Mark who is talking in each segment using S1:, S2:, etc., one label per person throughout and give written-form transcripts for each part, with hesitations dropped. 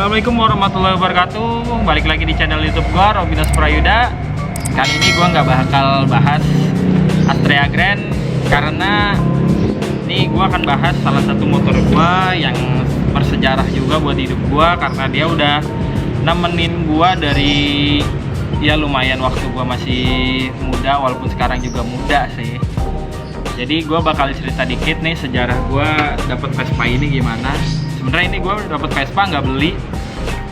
S1: Assalamualaikum warahmatullahi wabarakatuh. Balik lagi di channel YouTube gua, Robinus Prayuda. Kali ini gua nggak bakal bahas Astrea Grand karena ini gua akan bahas salah satu motor gua yang bersejarah juga buat hidup gua, karena dia udah nemenin gua dari ya lumayan waktu gua masih muda, walaupun sekarang juga muda sih. Jadi gue bakal cerita dikit nih sejarah gue dapet Vespa ini gimana. Sebenarnya ini gue dapet Vespa nggak beli,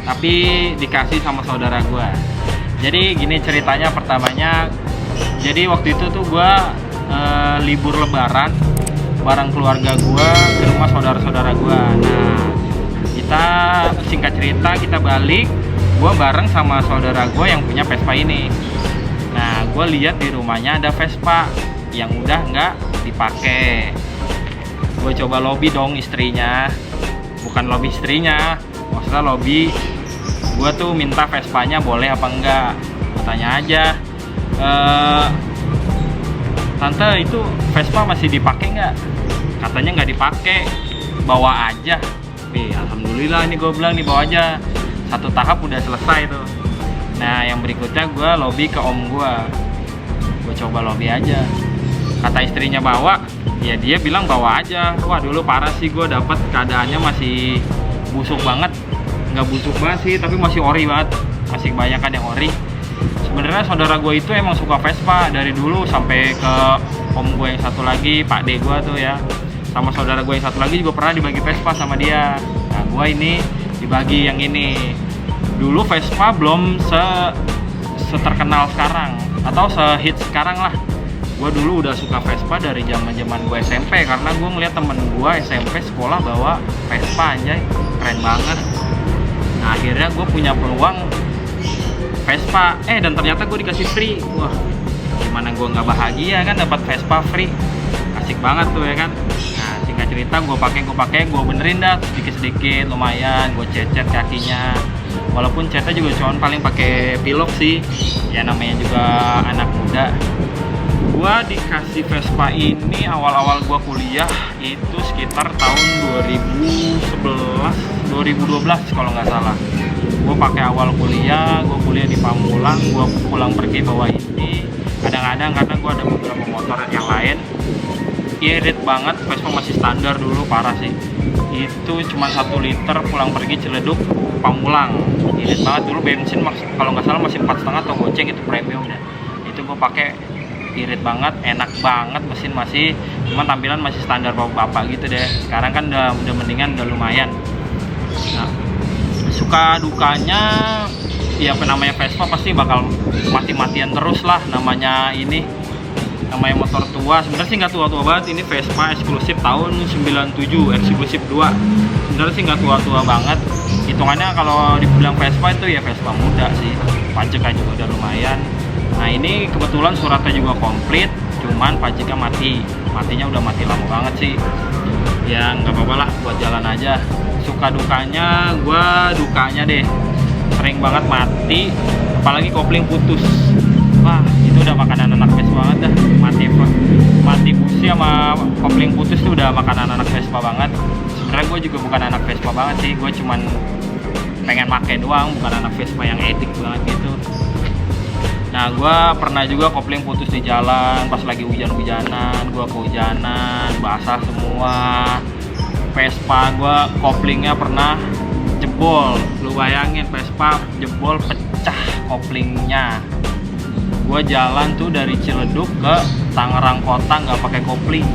S1: tapi dikasih sama saudara gue. Jadi gini ceritanya, pertamanya, jadi waktu itu tuh gue libur lebaran bareng keluarga gue ke rumah saudara-saudara gue. Nah, kita singkat cerita kita balik, gue bareng sama saudara gue yang punya Vespa ini. Nah, gue lihat di rumahnya ada Vespa yang udah nggak dipakai. Gue coba lobby dong istrinya, bukan lobby istrinya, maksudnya lobby. Gue tuh minta Vespanya boleh apa enggak. Gue tanya aja, tante itu Vespa masih dipakai nggak? Katanya nggak dipakai, bawa aja. Alhamdulillah ini gue bilang nih, bawa aja. Satu tahap udah selesai tuh. Nah yang berikutnya gue lobby ke om gue coba lobby aja. Kata istrinya bawa, ya dia bilang bawa aja. Wah dulu parah sih, gue dapet keadaannya masih busuk banget. Nggak busuk banget sih, tapi masih ori banget. Masih kebanyakan yang ori. Sebenarnya saudara gue itu emang suka Vespa dari dulu, sampai ke om gue yang satu lagi, Pak D gue tuh ya, sama saudara gue yang satu lagi juga pernah dibagi Vespa sama dia. Nah gue ini dibagi yang ini. Dulu Vespa belum seterkenal sekarang atau sehits sekarang lah. Gue dulu udah suka Vespa dari zaman gue SMP, karena gue ngeliat temen gue SMP sekolah bawa Vespa, anjay keren banget. Nah akhirnya gue punya peluang Vespa, dan ternyata gue dikasih free. Wah gimana gue nggak bahagia kan dapat Vespa free, asik banget tuh ya kan. Nah singkat cerita gue pakai gue benerin dah sedikit lumayan. Gue cet kakinya, walaupun catnya juga cuman paling pakai pilok sih, ya namanya juga anak muda. Gua dikasih Vespa ini awal-awal gua kuliah itu sekitar tahun 2012 kalau nggak salah. Gua pakai awal kuliah, gua kuliah di Pamulang, gua pulang pergi bawa ini. Kadang-kadang karena gua ada beberapa motor yang lain, irit banget. Vespa masih standar dulu, parah sih. Itu cuma 1 liter pulang pergi Ciledug Pamulang. Irit banget dulu, bensin kalau nggak salah masih 4,5 atau goceng, itu premium deh. Itu gua pakai, irit banget, enak banget, mesin masih, cuman tampilan masih standar bapak gitu deh. Sekarang kan udah mendingan, udah lumayan. Nah, suka dukanya ya namanya Vespa pasti bakal mati-matian terus lah, namanya motor tua. Sebenarnya sih nggak tua-tua banget, ini Vespa eksklusif tahun 97, eksklusif 2. Sebenarnya sih nggak tua-tua banget. Hitungannya kalau dibilang Vespa itu ya Vespa muda sih. Pajaknya juga udah lumayan. Nah ini kebetulan suratnya juga komplit, cuman pajaknya matinya udah mati lama banget sih. Ya nggak apa-apa lah, buat jalan aja. Suka dukanya, dukanya deh sering banget mati, apalagi kopling putus. Wah itu udah makanan anak Vespa banget dah. Mati busi sama kopling putus tuh udah makanan anak Vespa banget. Sebenarnya gue juga bukan anak Vespa banget sih, gue cuman pengen pakai doang, bukan anak Vespa yang edik banget gitu. Nah gue pernah juga kopling putus di jalan pas lagi hujan-hujanan, gue kehujanan, basah semua. Vespa gue koplingnya pernah jebol. Lu bayangin Vespa jebol, pecah koplingnya. Gue jalan tuh dari Ciledug ke Tangerang kota nggak pakai kopling.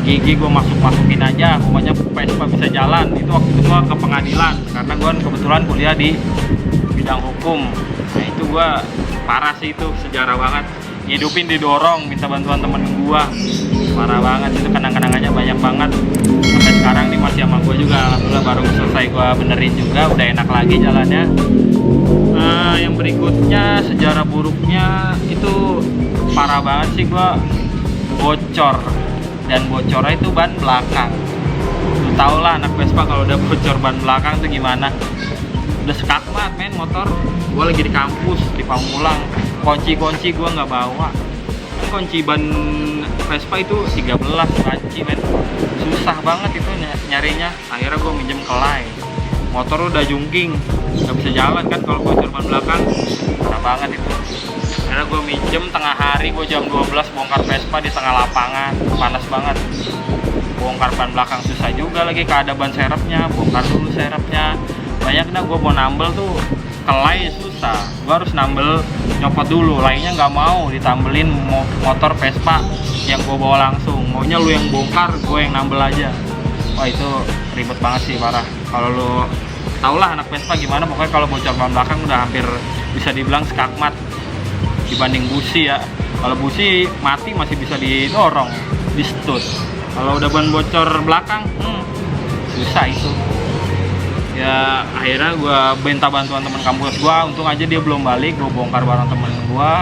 S1: Gigi gue masukin aja, pokoknya Vespa bisa jalan. Itu waktu itu gue ke pengadilan, karena gue kebetulan kuliah di bidang hukum. Nah itu gue parah sih, itu sejarah banget. Hidupin didorong, minta bantuan temen gue, parah banget itu. Kenang-kenangannya banyak banget. Sampai sekarang nih masih sama gue juga, alhamdulillah. Baru selesai gue benerin juga, udah enak lagi jalannya. Yang berikutnya sejarah buruknya itu parah banget sih. Gue bocor, dan bocornya itu ban belakang. Lu tau lah anak Vespa kalau udah bocor ban belakang tuh gimana. Udah sekat banget men motor. Gue lagi di kampus di Pamulang, kunci gue nggak bawa. Kunci ban Vespa itu 13 kunci men, susah banget itu nyarinya. Akhirnya gue minjem ke Lai. motor udah jungking, nggak bisa jalan kan kalau bocor ban belakang. Parah banget itu. Karena gue minjem tengah hari, gue jam 12 bongkar Vespa di tengah lapangan, panas banget. Bongkar ban belakang susah juga lagi, ada ban serepnya, bongkar dulu serepnya. Banyak dah gue mau nambel tuh, kelai susah. Gue harus nambel, nyopot dulu, lainnya nggak mau ditambelin motor Vespa yang gue bawa langsung. Maunya lu yang bongkar, gue yang nambel aja. Wah itu ribet banget sih, parah. Kalau lu tau lah anak Vespa gimana, pokoknya kalau bocor ban belakang udah hampir bisa dibilang skakmat dibanding busi ya. Kalau busi mati masih bisa didorong, di stud. Kalau udah ban bocor belakang, susah itu. Ya akhirnya gue minta bantuan teman kampus gue, untung aja dia belum balik, gue bongkar bareng temen gue.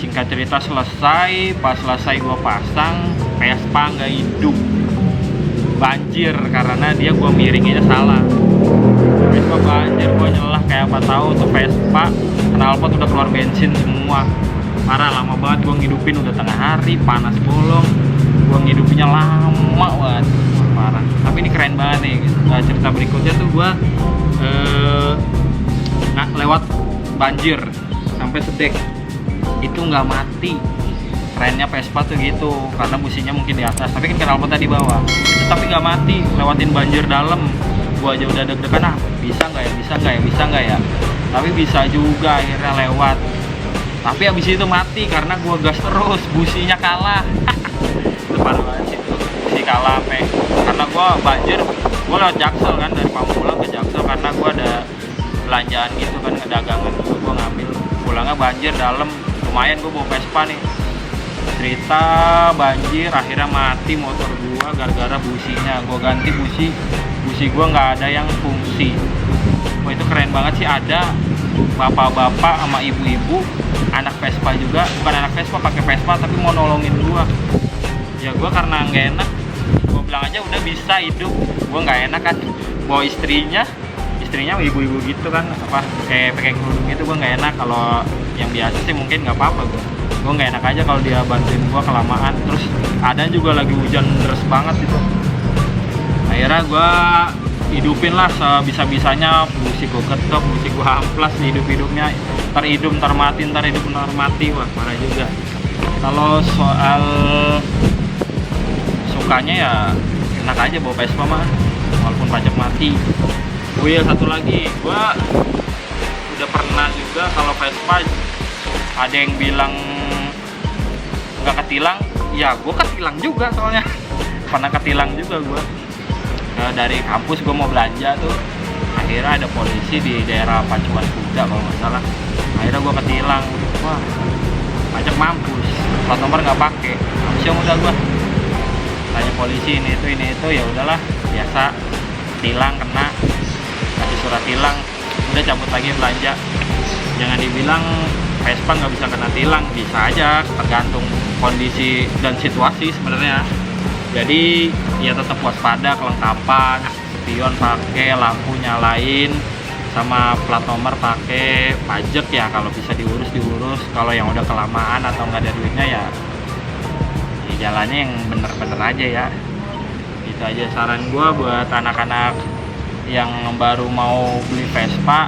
S1: Singkat cerita selesai, pas selesai gue pasang, Vespa nggak hidup, banjir karena dia gue miringinnya salah. Vespa banjir, gue nyelah kayak apa tahu tuh Vespa knalpot udah keluar bensin semua. Parah, lama banget gue ngidupin, udah tengah hari, panas bolong, gue ngidupinnya lama banget. Parah, tapi ini keren banget nih. Cerita berikutnya tuh gue lewat banjir sampai Sedek itu nggak mati. Kerennya Vespa tuh gitu, karena businya mungkin di atas, tapi kan knalpotnya di bawah. Itu tapi nggak mati, lewatin banjir dalam. Gue aja udah deg-degan, bisa nggak ya, tapi bisa juga, akhirnya lewat. Tapi habis itu mati karena gue gas terus, businya kalah. Itu parah banget sih, busi kalah karena gue banjir. Gue lewat Jaksel kan, dari Pamulang ke Jaksel karena gue ada belanjaan gitu kan, ke dagangan gue ngambil. Pulangnya banjir dalam, lumayan gue bawa Vespa nih. Cerita banjir, akhirnya mati motor gue gara-gara businya. Gue ganti busi gue nggak ada yang fungsi. Wah itu keren banget sih, ada bapak-bapak sama ibu-ibu anak Vespa juga, bukan anak Vespa, pakai Vespa tapi mau nolongin gue. Ya gue karena nggak enak, gue bilang aja udah bisa hidup. Gue nggak enak kan bawa istrinya ibu-ibu gitu kan, apa kayak pakai kerudung gitu. Gue nggak enak. Kalau yang biasa sih mungkin nggak apa-apa, gue nggak enak aja kalau dia bantuin gue kelamaan. Terus ada juga lagi hujan deras banget gitu. Akhirnya gue hidupin lah sebisa-bisanya, busi gue ketok, busi gue amplas, hidup-hidupnya ntar hidup ntar mati. Wah parah juga. Kalau soal sukanya ya enak aja bawa Vespa mah, walaupun pajak mati. Oh iya, satu lagi, gue udah pernah juga kalau Vespa ada yang bilang nggak ketilang, ya gue ketilang juga soalnya. Pernah ketilang juga gue. Dari kampus gue mau belanja tuh, akhirnya ada polisi di daerah Pacuan Kuda kalau nggak salah. Akhirnya gue ketilang, wah pajak mampus, plat nomor nggak pakai. Langsung udah gue tanya polisi ini itu, ya udahlah biasa, tilang kena, kasih surat tilang, udah cabut lagi belanja. Jangan dibilang Vespa nggak bisa kena tilang, bisa aja, tergantung kondisi dan situasi sebenarnya. Jadi ya tetap waspada, kelengkapan, spion pakai, lampu nyalain, sama plat nomor pakai, pajak ya kalau bisa diurus. Kalau yang udah kelamaan atau nggak ada duitnya ya jalannya yang bener-bener aja ya. Itu aja saran gue buat anak-anak yang baru mau beli Vespa.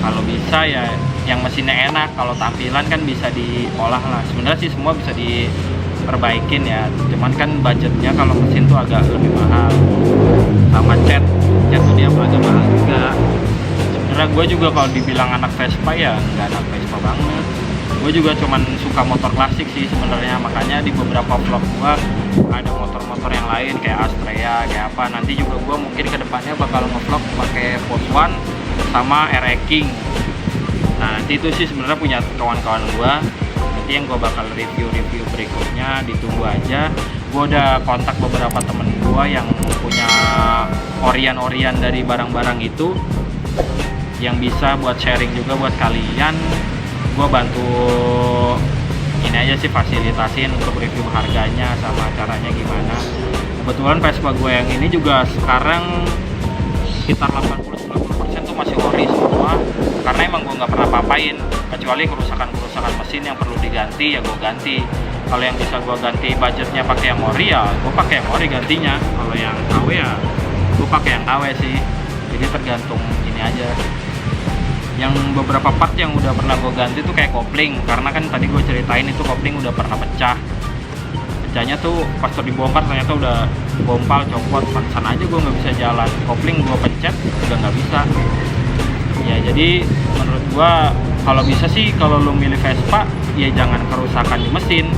S1: Kalau bisa ya yang mesinnya enak, kalau tampilan kan bisa diolah lah. Sebenarnya sih semua bisa diperbaikin ya, cuman kan budgetnya kalau mesin tuh agak lebih mahal. Sama cat tuh dia agak mahal juga. Sebenarnya gue juga kalau dibilang anak Vespa ya nggak anak Vespa banget. Gue juga cuman suka motor klasik sih sebenarnya, makanya di beberapa vlog gue ada motor-motor yang lain kayak Astrea, kayak apa. Nanti juga gue mungkin kedepannya bakal ngevlog pakai Force One sama RX King. Nah nanti itu sih sebenarnya punya kawan-kawan gue, nanti yang gue bakal review berikutnya, ditunggu aja. Gue udah kontak beberapa temen gue yang punya orian dari barang-barang itu, yang bisa buat sharing juga buat kalian. Gue bantu ini aja sih, fasilitasin untuk review harganya sama caranya gimana. Kebetulan Vespa gue yang ini juga sekarang sekitar 80-90% tuh masih ori semua, karena emang gue nggak pernah papain, kecuali kerusakan mesin yang perlu diganti ya gue ganti. Kalau yang bisa gue ganti budgetnya pakai yang ori ya gue pakai yang ori gantinya. Kalau yang KW ya gue pakai yang KW sih. jadi tergantung ini aja. Yang beberapa part yang udah pernah gue ganti tuh kayak kopling, karena kan tadi gue ceritain itu kopling udah pernah pecah. Pecahnya tuh pas dibongkar ternyata udah bompal, copot, pantesan aja gue nggak bisa jalan. Kopling gue pencet udah nggak bisa. Ya jadi menurut gue kalau bisa sih kalau lu milih Vespa ya jangan kerusakan di mesin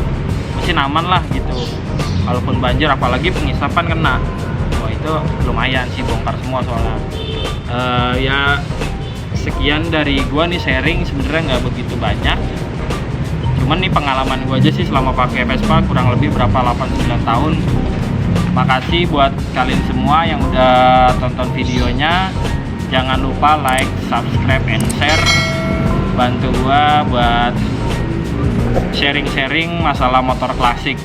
S1: aman lah gitu. Kalaupun banjir apalagi pengisapan kena, wah itu lumayan sih bongkar semua soalnya. Ya sekian dari gua nih sharing, sebenarnya nggak begitu banyak, cuman nih pengalaman gua aja sih selama pakai Vespa kurang lebih berapa 8-9 tahun. Makasih buat kalian semua yang udah tonton videonya, jangan lupa like, subscribe, and share, bantu gua buat sharing-sharing masalah motor klasik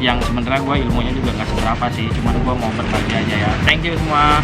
S1: yang sebenarnya gua ilmunya juga nggak seberapa sih, cuman gua mau berbagi aja ya. Thank you semua.